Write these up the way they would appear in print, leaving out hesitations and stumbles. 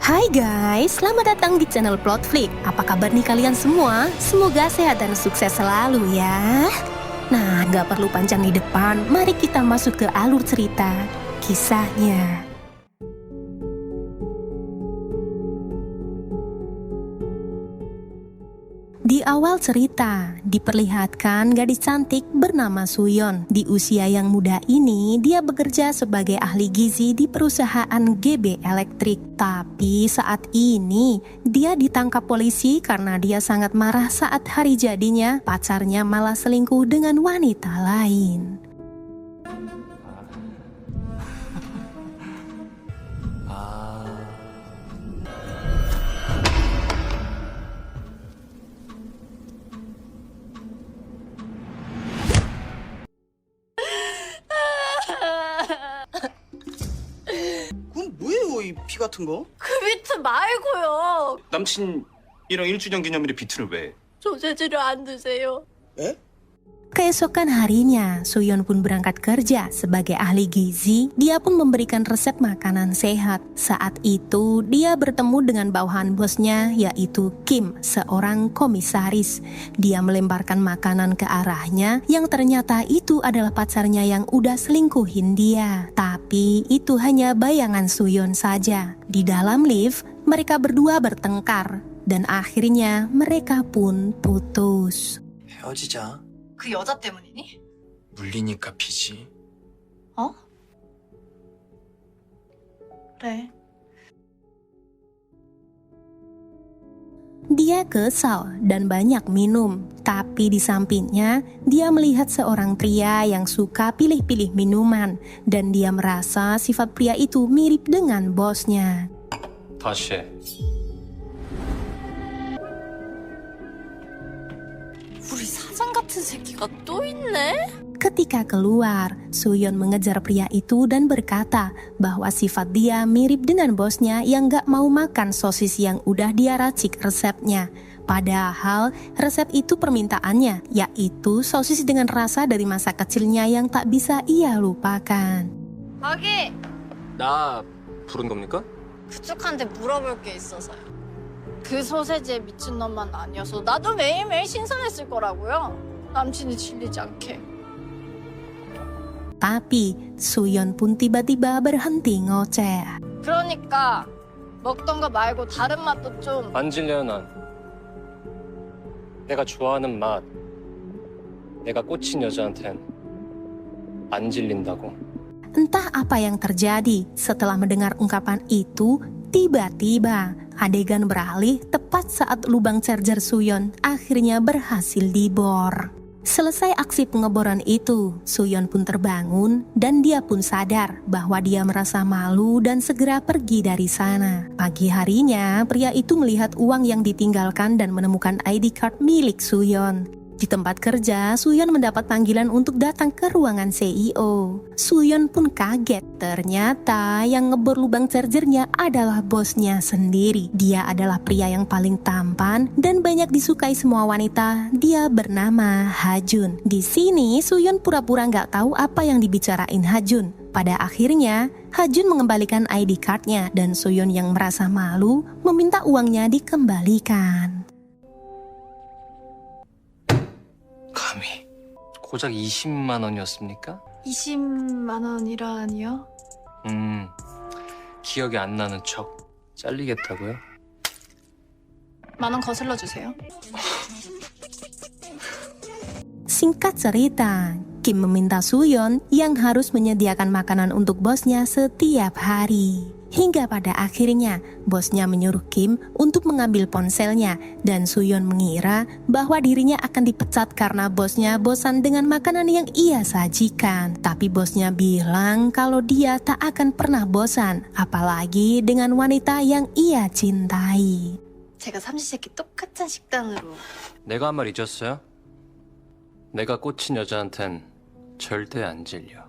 Hai guys, selamat datang di channel Plotflick. Apa kabar nih kalian semua? Semoga sehat dan sukses selalu ya. Nah, gak perlu panjang di depan, mari kita masuk ke alur cerita kisahnya. Di awal cerita, diperlihatkan gadis cantik bernama Suyeon. Di usia yang muda ini, dia bekerja sebagai ahli gizi di perusahaan GB Elektrik. Tapi saat ini, dia ditangkap polisi karena dia sangat marah saat hari jadinya, pacarnya malah selingkuh dengan wanita lain. 그건 뭐예요, 이 피 같은 거? 그 비트 말고요. 남친이랑 1주년 기념일에 비트를 왜? 소세지를 안 드세요. 에? Keesokan harinya, Suyeon pun berangkat kerja sebagai ahli gizi. Dia pun memberikan resep makanan sehat. Saat itu, dia bertemu dengan bawahan bosnya, yaitu Kim, seorang komisaris. Dia melemparkan makanan ke arahnya, yang ternyata itu adalah pacarnya yang udah selingkuhin dia. Tapi itu hanya bayangan Suyeon saja. Di dalam lift, mereka berdua bertengkar. Dan akhirnya mereka pun putus. 헤어지자. 그 여자 때문이니? 물리니까 피지. 어? 그래. Dia kesal dan banyak minum, tapi di sampingnya dia melihat seorang pria yang suka pilih-pilih minuman dan dia merasa sifat pria itu mirip dengan bosnya. 다시 해. 우리 사장 같은 새끼가 또 있네? Ketika keluar, Suyeon mengejar pria itu dan berkata bahwa sifat dia mirip dengan bosnya yang gak mau makan sosis yang udah dia racik resepnya. Padahal resep itu permintaannya, yaitu sosis dengan rasa dari masa kecilnya yang tak bisa ia lupakan. 자기! 나 부른 겁니까? 그쪽한테 물어볼 게 있어서요. 그 소세지에 미친놈만 아니어서 나도 매일매일 신선했을 거라고요. 남친이 질리지 않게. Tapi Suyeon pun tiba-tiba berhenti ngoceh. 그러니까 먹던 거 말고 다른 맛도 좀. 안 질려요, 난. 내가 좋아하는 맛, 내가 꽂힌 여자한텐 안 질린다고. Entah apa yang terjadi setelah mendengar ungkapan itu, tiba-tiba adegan beralih tepat saat lubang charger Suyeon akhirnya berhasil dibor. Selesai aksi pengeboran itu, Suyeon pun terbangun dan dia pun sadar bahwa dia merasa malu dan segera pergi dari sana. Pagi harinya, pria itu melihat uang yang ditinggalkan dan menemukan ID card milik Suyeon. Di tempat kerja, Suyeon mendapat panggilan untuk datang ke ruangan CEO. Suyeon pun kaget, ternyata yang ngebor lubang chargernya adalah bosnya sendiri. Dia adalah pria yang paling tampan dan banyak disukai semua wanita. Dia bernama Ha-jun. Di sini, Suyeon pura-pura nggak tahu apa yang dibicarain Ha-jun. Pada akhirnya, Ha-jun mengembalikan ID cardnya dan Suyeon yang merasa malu meminta uangnya dikembalikan. 감히. 고작 20만 원이었습니까? 20만 원이라니요? 기억이 안 나는 척. 잘리겠다고요? 10,000원 거슬러 주세요. Singkat cerita, Kim meminta Suyeon yang harus menyediakan makanan untuk bosnya setiap hari. Hingga pada akhirnya, bosnya menyuruh Kim untuk mengambil ponselnya dan Suyeon mengira bahwa dirinya akan dipecat karena bosnya bosan dengan makanan yang ia sajikan. Tapi bosnya bilang kalau dia tak akan pernah bosan, apalagi dengan wanita yang ia cintai. 제가 삼시세끼 똑같은 식단으로. 내가 한 말 잊었어요? 내가 꽂힌 여자한텐 절대 안 질려.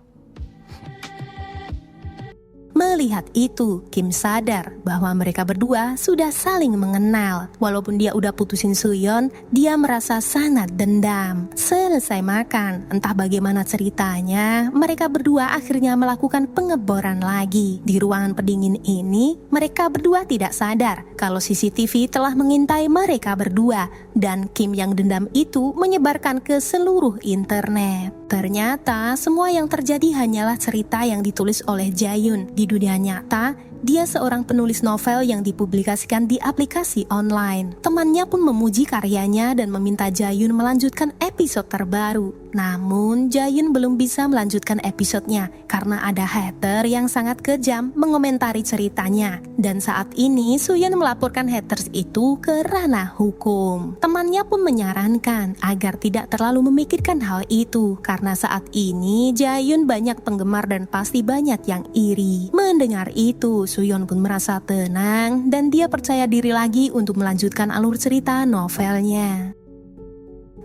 Melihat itu, Kim sadar bahwa mereka berdua sudah saling mengenal. Walaupun dia udah putusin Suyeon, dia merasa sangat dendam. Selesai makan, entah bagaimana ceritanya, mereka berdua akhirnya melakukan pengeboran lagi. Di ruangan pendingin ini, mereka berdua tidak sadar kalau CCTV telah mengintai mereka berdua, dan Kim yang dendam itu menyebarkan ke seluruh internet. Ternyata semua yang terjadi hanyalah cerita yang ditulis oleh Jaehyun. Di dunia nyata, dia seorang penulis novel yang dipublikasikan di aplikasi online. Temannya pun memuji karyanya dan meminta Jaehyun melanjutkan episode terbaru. Namun, Jaehyun belum bisa melanjutkan episodenya karena ada hater yang sangat kejam mengomentari ceritanya. Dan saat ini, Suyeon melaporkan haters itu ke ranah hukum. Temannya pun menyarankan agar tidak terlalu memikirkan hal itu karena saat ini Jaehyun banyak penggemar dan pasti banyak yang iri. Mendengar itu, Suyeon pun merasa tenang dan dia percaya diri lagi untuk melanjutkan alur cerita novelnya.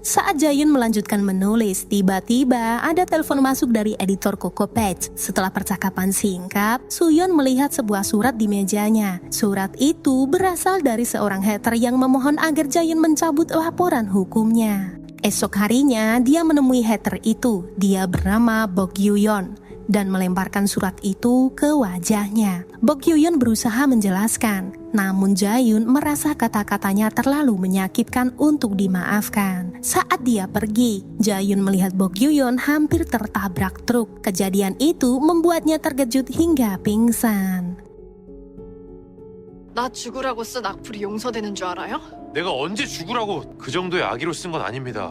Saat Jaehyun melanjutkan menulis, tiba-tiba ada telepon masuk dari editor Coco Page. Setelah percakapan singkat, Suyeon melihat sebuah surat di mejanya. Surat itu berasal dari seorang hater yang memohon agar Jaehyun mencabut laporan hukumnya. Esok harinya, dia menemui hater itu. Dia bernama Bok Yuyeon dan melemparkan surat itu ke wajahnya. Bok Yuyeon berusaha menjelaskan, namun Jaehyun merasa kata-katanya terlalu menyakitkan untuk dimaafkan. Saat dia pergi, Jaehyun melihat Bok Yuyeon hampir tertabrak truk. Kejadian itu membuatnya terkejut hingga pingsan. 나 죽으라고 쓴 악플이 용서되는 줄 알아요? 내가 언제 죽으라고 그 정도의 악의로 쓴 건 아닙니다.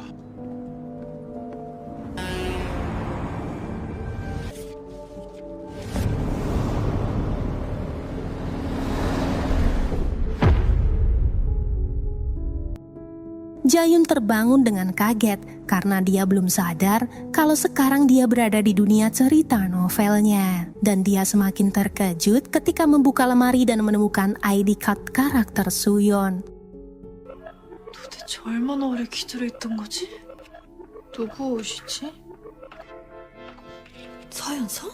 Jaehyun terbangun dengan kaget karena dia belum sadar kalau sekarang dia berada di dunia cerita novelnya. Dan dia semakin terkejut ketika membuka lemari dan menemukan ID card karakter Suyeon. 도대체 얼마나 오래 기다려 있던 거지? 누구 옷이지? 서연서?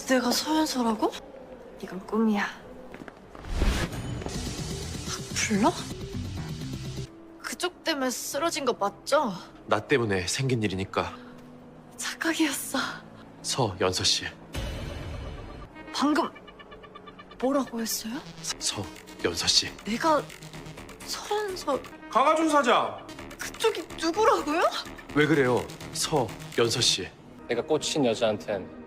내가 서연서라고? 이건 꿈이야. 불러? 그쪽 때문에 쓰러진 거 맞죠? 나 때문에 생긴 일이니까. 착각이었어. 서연서 씨. 방금 뭐라고 했어요? 서연서 씨. 내가 서연서 강하준 사장. 그쪽이 누구라고요? 왜 그래요? 서연서 씨. 내가 꽂힌 여자한텐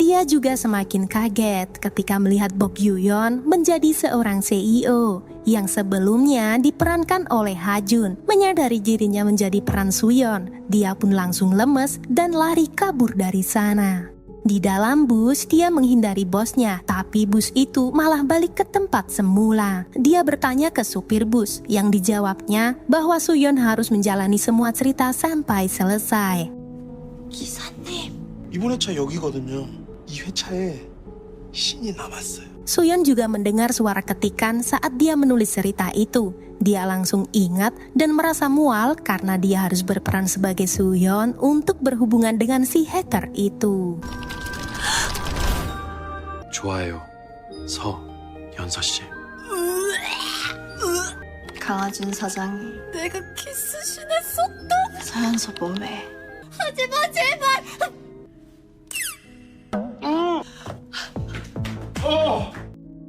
Dia juga semakin kaget ketika melihat Bok Yuyeon menjadi seorang CEO yang sebelumnya diperankan oleh Ha-jun. Menyadari dirinya menjadi peran Suyeon, dia pun langsung lemes dan lari kabur dari sana. Di dalam bus, dia menghindari bosnya, tapi bus itu malah balik ke tempat semula. Dia bertanya ke supir bus, yang dijawabnya bahwa Suyeon harus menjalani semua cerita sampai selesai. 기사님. 이번 회차 여기거든요. 이 회차에 신이 남았어요. Suyeon juga mendengar suara ketikan saat dia menulis cerita itu. Dia langsung ingat dan merasa mual karena dia harus berperan sebagai Suyeon untuk berhubungan dengan si hater itu. 좋아요. 서연서 씨. 강하준 사장이 내가 키스신했었다. 서연서 몸매. 하지마 제발.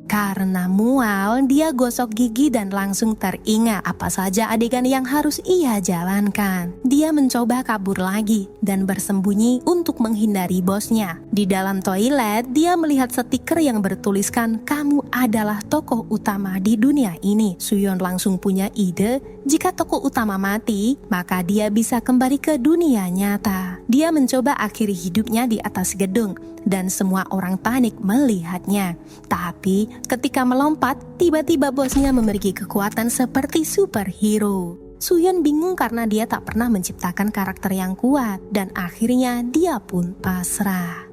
Karena mual, dia gosok gigi dan langsung teringat apa saja adegan yang harus ia jalankan. Dia mencoba kabur lagi dan bersembunyi untuk menghindari bosnya. Di dalam toilet, dia melihat stiker yang bertuliskan, "Kamu adalah tokoh utama di dunia ini." Suyeon langsung punya ide, jika tokoh utama mati, maka dia bisa kembali ke dunia nyata. Dia mencoba akhiri hidupnya di atas gedung, dan semua orang panik melihatnya. Tapi ketika melompat, tiba-tiba bosnya memiliki kekuatan seperti superhero. Suyeon bingung karena dia tak pernah menciptakan karakter yang kuat, dan akhirnya dia pun pasrah.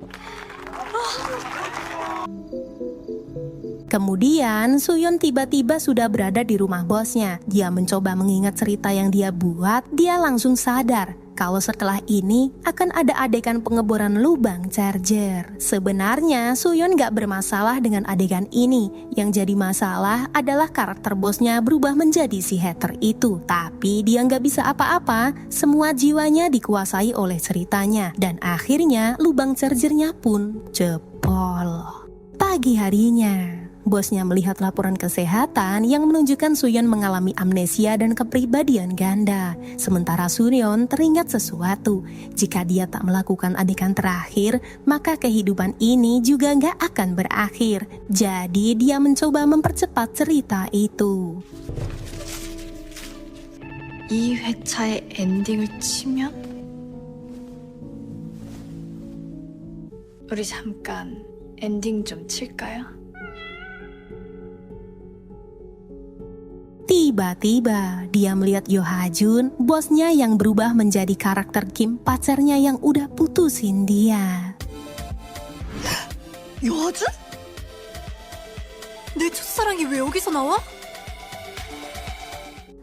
Kemudian Suyon tiba-tiba sudah berada di rumah bosnya. Dia mencoba mengingat cerita yang dia buat. Dia langsung sadar kalau setelah ini akan ada adegan pengeboran lubang charger. Sebenarnya Suyon gak bermasalah dengan adegan ini. Yang jadi masalah adalah karakter bosnya berubah menjadi si hater itu. Tapi dia gak bisa apa-apa. Semua jiwanya dikuasai oleh ceritanya. Dan akhirnya lubang chargernya pun jebol. Pagi harinya, bosnya melihat laporan kesehatan yang menunjukkan Suyon mengalami amnesia dan kepribadian ganda. Sementara Suyon teringat sesuatu. Jika dia tak melakukan adegan terakhir, maka kehidupan ini juga gak akan berakhir. Jadi dia mencoba mempercepat cerita itu. 이 회차의 엔딩을 치면? 우리 잠깐 엔딩 좀 칠까요? Tiba-tiba dia melihat Yo Ha-jun, bosnya yang berubah menjadi karakter Kim, pacarnya yang udah putusin dia. 여하준? 내 첫사랑이 왜 여기서 나와?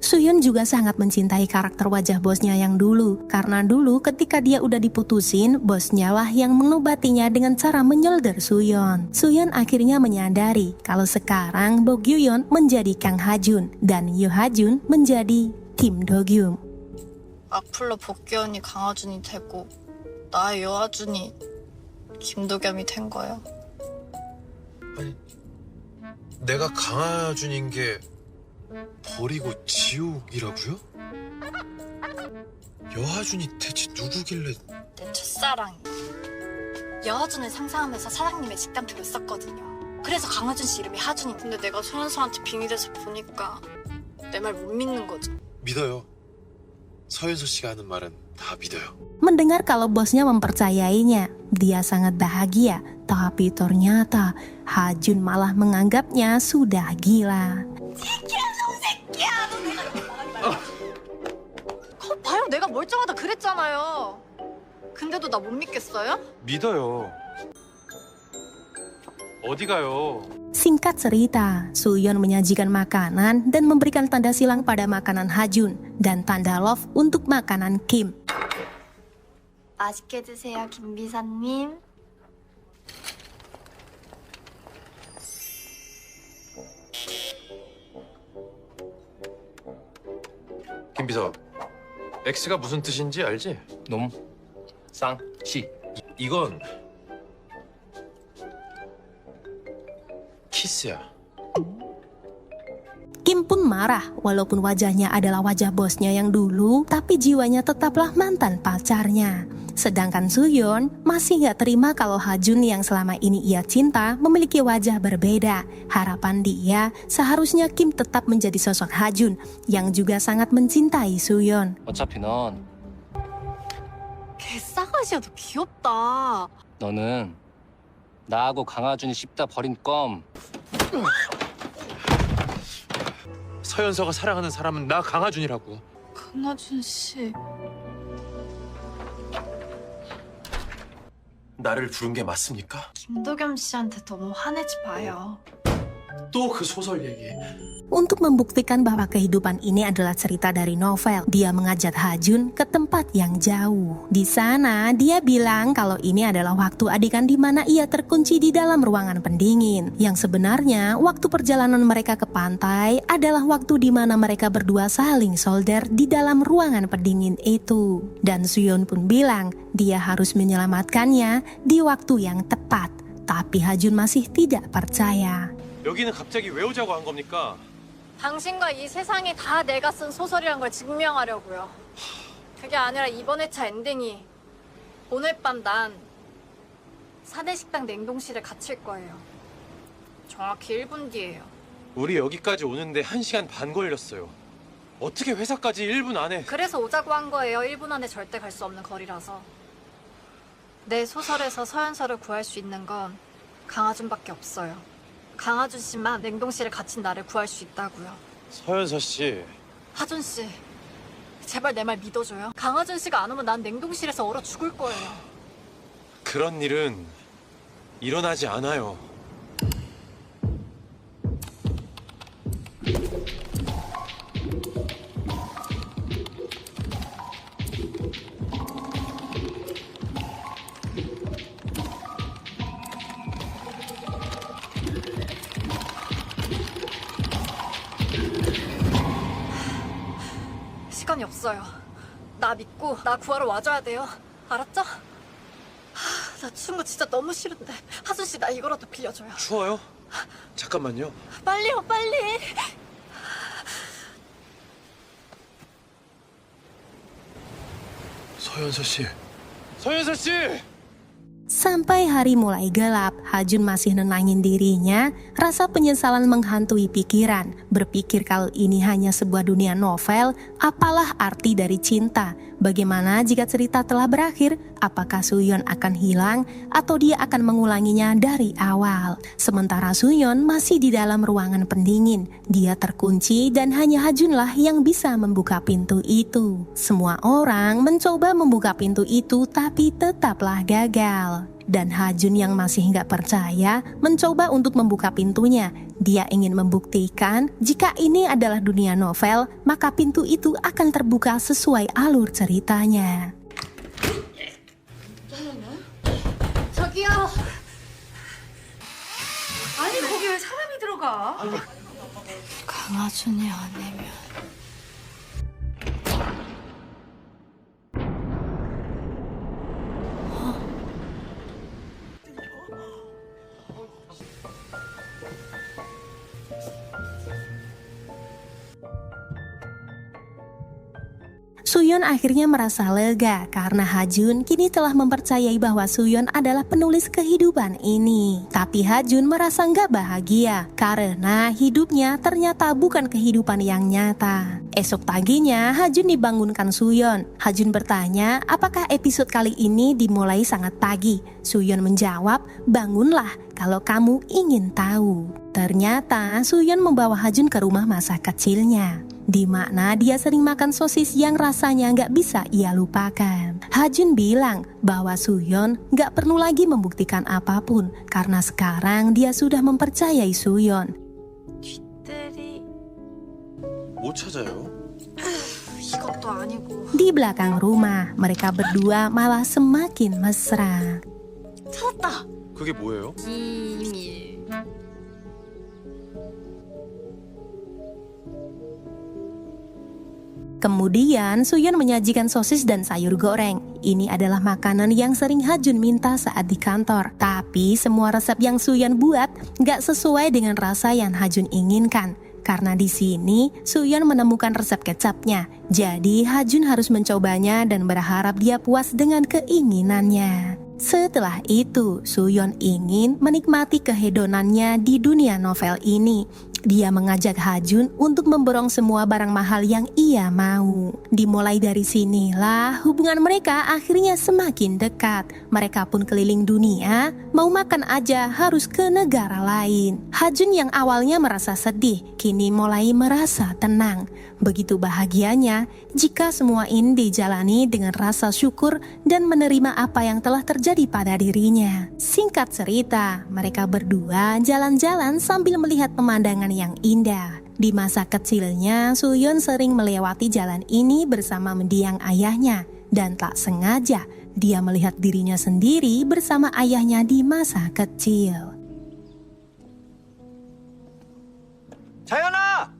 Suyon juga sangat mencintai karakter wajah bosnya yang dulu. Karena dulu ketika dia udah diputusin, bosnya lah yang mengobatinya dengan cara menyolder Suyon. Suyon akhirnya menyadari kalau sekarang Bo Gyu-yeon menjadi Kang Ha-jun dan Yo Ha-jun menjadi Kim Do-gyum. 악플러 복귀원이 강하준이 되고 나 여하준이 김도겸이 된 거야. 아니, 내가 강하준인 게 버리고 지옥이라고요? 여하준이 대체 누구길래? 내 첫사랑이 여하준을 상상하면서 사장님의 직담표를 썼거든요. 그래서 강하준 씨 이름이 하준이. 근데 내가 서현서한테 빙의돼서 보니까 내 말 못 믿는 거죠. 믿어요. 서현서 씨가 하는 말은 다 믿어요. Mendengar kalau bosnya mempercayainya, dia sangat bahagia. Tapi ternyata Ha-jun malah menganggapnya sudah gila. 봐요, 내가 멀쩡하다 그랬잖아요. 근데도 나 못 믿겠어요? 믿어요. 어디 가요? Singkat cerita, Suyon menyajikan makanan dan memberikan tanda silang pada makanan Ha-jun dan tanda love untuk makanan Kim. 맛있게 드세요, 김 비서님. 김비서, X가 무슨 뜻인지 알지? 놈, 쌍, 시. 이건 키스야. Kim pun marah walaupun wajahnya adalah wajah bosnya yang dulu, tapi jiwanya tetaplah mantan pacarnya. Sedangkan Suyon masih gak terima kalau Ha-jun yang selama ini ia cinta memiliki wajah berbeda. Harapan dia seharusnya Kim tetap menjadi sosok Ha-jun yang juga sangat mencintai Suyon. 어차피 넌, 개싸가지야, 너 귀엽다. 너는 나하고 강하준이 씹다 버린 껌. 서현서가 사랑하는 사람은 나 강하준이라고. 강하준 씨. 나를 부른 게 맞습니까? 김도겸 씨한테 너무 화내지 마요. 또 그 소설 얘기. Untuk membuktikan bahwa kehidupan ini adalah cerita dari novel, dia mengajak Ha-jun ke tempat yang jauh. Di sana, dia bilang kalau ini adalah waktu adegan di mana ia terkunci di dalam ruangan pendingin. Yang sebenarnya, waktu perjalanan mereka ke pantai adalah waktu di mana mereka berdua saling solder di dalam ruangan pendingin itu. Dan Suyon pun bilang dia harus menyelamatkannya di waktu yang tepat. Tapi Ha-jun masih tidak percaya. 여기는 갑자기 왜 오자고 한 겁니까? 당신과 이 세상이 다 내가 쓴 소설이란 걸 증명하려고요. 그게 아니라 이번 회차 엔딩이 오늘 밤 난 사내식당 냉동실에 갇힐 거예요. 정확히 1분 뒤에요. 우리 여기까지 오는데 1시간 반 걸렸어요. 어떻게 회사까지 1분 안에... 그래서 오자고 한 거예요. 1분 안에 절대 갈 수 없는 거리라서. 내 소설에서 서현서를 구할 수 있는 건 강하준밖에 없어요. 강하준 씨만 냉동실에 갇힌 나를 구할 수 있다고요. 서현서 씨... 하준 씨, 제발 내 말 믿어줘요. 강하준 씨가 안 오면 난 냉동실에서 얼어 죽을 거예요. 그런 일은 일어나지 않아요. 시간이 없어요. 나 믿고 나 구하러 와줘야 돼요. 알았죠? 나 추운 거 진짜 너무 싫은데 하순 씨 나 이거라도 빌려줘요. 추워요? 잠깐만요. 빨리요, 빨리. 서현서 씨. 서현서 씨! Sampai hari mulai gelap, Hajun masih nenangin dirinya, rasa penyesalan menghantui pikiran. Berpikir kalau ini hanya sebuah dunia novel, apalah arti dari cinta? Bagaimana jika cerita telah berakhir? Apakah Suyeon akan hilang atau dia akan mengulanginya dari awal? Sementara Suyeon masih di dalam ruangan pendingin. Dia terkunci dan hanya Hajunlah yang bisa membuka pintu itu. Semua orang mencoba membuka pintu itu tapi tetaplah gagal. Dan Hajun yang masih nggak percaya mencoba untuk membuka pintunya. Dia ingin membuktikan jika ini adalah dunia novel, maka pintu itu akan terbuka sesuai alur ceritanya. 저기요. 아니 거기 왜 사람이 들어가? 강하준이 아니면. Suyeon akhirnya merasa lega karena Hajun kini telah mempercayai bahwa Suyeon adalah penulis kehidupan ini. Tapi Hajun merasa nggak bahagia karena hidupnya ternyata bukan kehidupan yang nyata. Esok paginya Hajun dibangunkan Suyeon. Hajun bertanya apakah episode kali ini dimulai sangat pagi. Suyeon menjawab, bangunlah kalau kamu ingin tahu. Ternyata Suyeon membawa Hajun ke rumah masa kecilnya, di mana dia sering makan sosis yang rasanya nggak bisa ia lupakan. Hajun bilang bahwa Suyeon nggak perlu lagi membuktikan apapun karena sekarang dia sudah mempercayai Suyeon. 뒷대리. 뭐 찾아요? 이것도 아니고. Di belakang rumah, mereka berdua malah semakin mesra. 찾았다. 그게 뭐예요? 비밀. Kemudian Suyeon menyajikan sosis dan sayur goreng. Ini adalah makanan yang sering Hajun minta saat di kantor. Tapi semua resep yang Suyeon buat gak sesuai dengan rasa yang Hajun inginkan. Karena di sini Suyeon menemukan resep kecapnya. Jadi Hajun harus mencobanya dan berharap dia puas dengan keinginannya. Setelah itu, Suyeon ingin menikmati kehedonannya di dunia novel ini. Dia mengajak Hajun untuk memborong semua barang mahal yang ia mau. Dimulai dari sinilah hubungan mereka akhirnya semakin dekat. Mereka pun keliling dunia, mau makan aja harus ke negara lain. Hajun yang awalnya merasa sedih, kini mulai merasa tenang. Begitu bahagianya jika semua ini dijalani dengan rasa syukur dan menerima apa yang telah terjadi pada dirinya. Singkat cerita, mereka berdua jalan-jalan sambil melihat pemandangan yang indah. Di masa kecilnya, Suyeon sering melewati jalan ini bersama mendiang ayahnya. Dan tak sengaja, dia melihat dirinya sendiri bersama ayahnya di masa kecil. 자연아!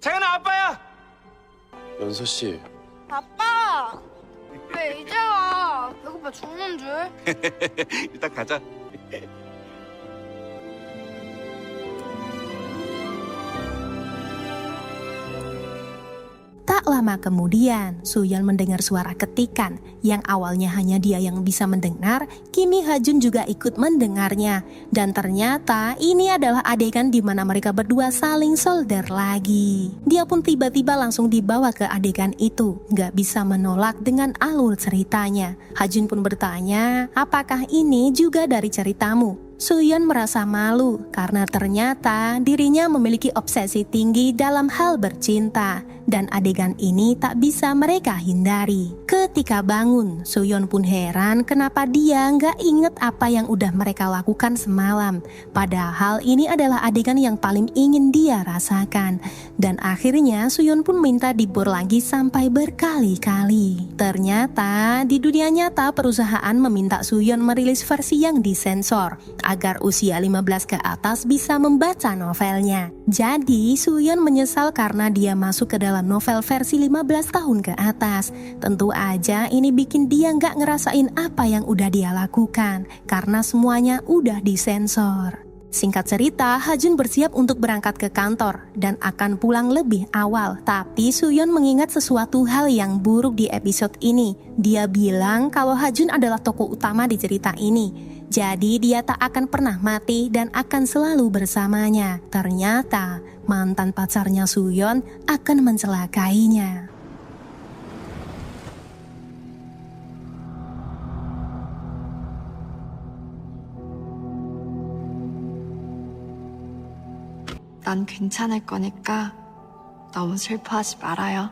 자연아, 아빠야! 연서 씨. 아빠 왜 이제 와? 배고파 죽는 줄. 일단 가자. Tak lama kemudian, Suyeon mendengar suara ketikan. Yang awalnya hanya dia yang bisa mendengar, kini Hajun juga ikut mendengarnya. Dan ternyata ini adalah adegan di mana mereka berdua saling solder lagi. Dia pun tiba-tiba langsung dibawa ke adegan itu. Gak bisa menolak dengan alur ceritanya. Hajun pun bertanya, apakah ini juga dari ceritamu? Suyeon merasa malu karena ternyata dirinya memiliki obsesi tinggi dalam hal bercinta dan adegan ini tak bisa mereka hindari. Ketika bangun, Suyeon pun heran kenapa dia nggak inget apa yang udah mereka lakukan semalam. Padahal ini adalah adegan yang paling ingin dia rasakan. Dan akhirnya Suyeon pun minta dibor lagi sampai berkali-kali. Ternyata di dunia nyata perusahaan meminta Suyeon merilis versi yang disensor agar usia 15 ke atas bisa membaca novelnya. Jadi Suyeon menyesal karena dia masuk ke dalam novel versi 15 tahun ke atas. Tentu aja ini bikin dia nggak ngerasain apa yang udah dia lakukan karena semuanya udah disensor. Singkat cerita, Hajun bersiap untuk berangkat ke kantor dan akan pulang lebih awal. Tapi Suyeon mengingat sesuatu hal yang buruk di episode ini. Dia bilang kalau Hajun adalah tokoh utama di cerita ini. Jadi dia tak akan pernah mati dan akan selalu bersamanya. Ternyata mantan pacarnya Suyeon akan mencelakainya. 난 괜찮을 거니까 너무 슬퍼하지 말아요.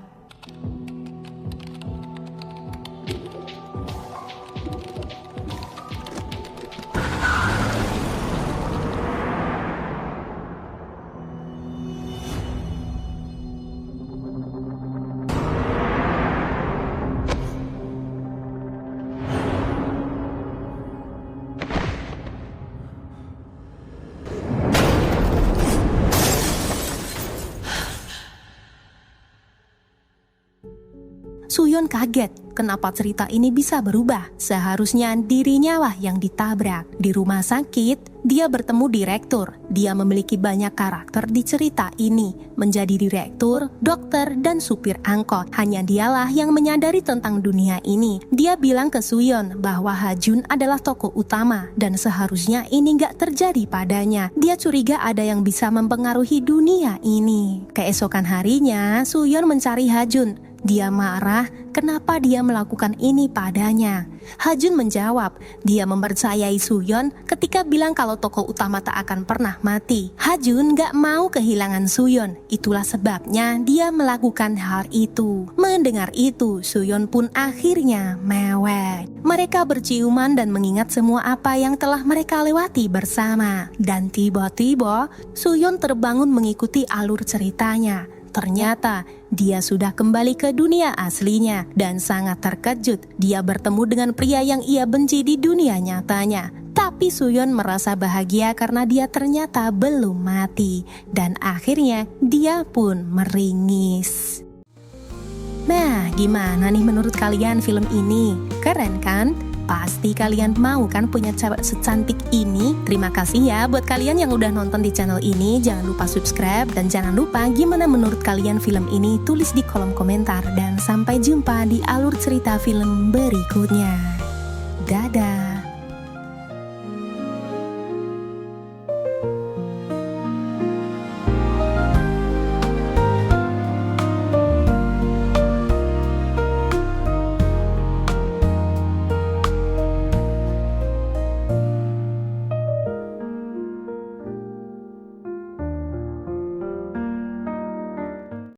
Suyeon kaget kenapa cerita ini bisa berubah. Seharusnya dirinya lah yang ditabrak. Di rumah sakit, dia bertemu direktur. Dia memiliki banyak karakter di cerita ini. Menjadi direktur, dokter, dan supir angkot. Hanya dialah yang menyadari tentang dunia ini. Dia bilang ke Suyeon bahwa Hajun adalah tokoh utama dan seharusnya ini gak terjadi padanya. Dia curiga ada yang bisa mempengaruhi dunia ini. Keesokan harinya, Suyeon mencari Hajun. Dia marah kenapa dia melakukan ini padanya. Hajun menjawab, dia mempercayai Suyeon ketika bilang kalau tokoh utama tak akan pernah mati. Hajun gak mau kehilangan Suyeon, itulah sebabnya dia melakukan hal itu. Mendengar itu, Suyeon pun akhirnya mewek. Mereka berciuman dan mengingat semua apa yang telah mereka lewati bersama. Dan tiba-tiba, Suyeon terbangun mengikuti alur ceritanya. Ternyata dia sudah kembali ke dunia aslinya dan sangat terkejut. Dia bertemu dengan pria yang ia benci di dunia nyatanya. Tapi Suyeon merasa bahagia karena dia ternyata belum mati. Dan akhirnya dia pun meringis. Nah, gimana nih menurut kalian film ini? Keren kan? Pasti kalian mau kan punya cewek secantik ini? Terima kasih ya buat kalian yang udah nonton di channel ini. Jangan lupa subscribe dan jangan lupa gimana menurut kalian film ini, tulis di kolom komentar. Dan sampai jumpa di alur cerita film berikutnya. Dadah.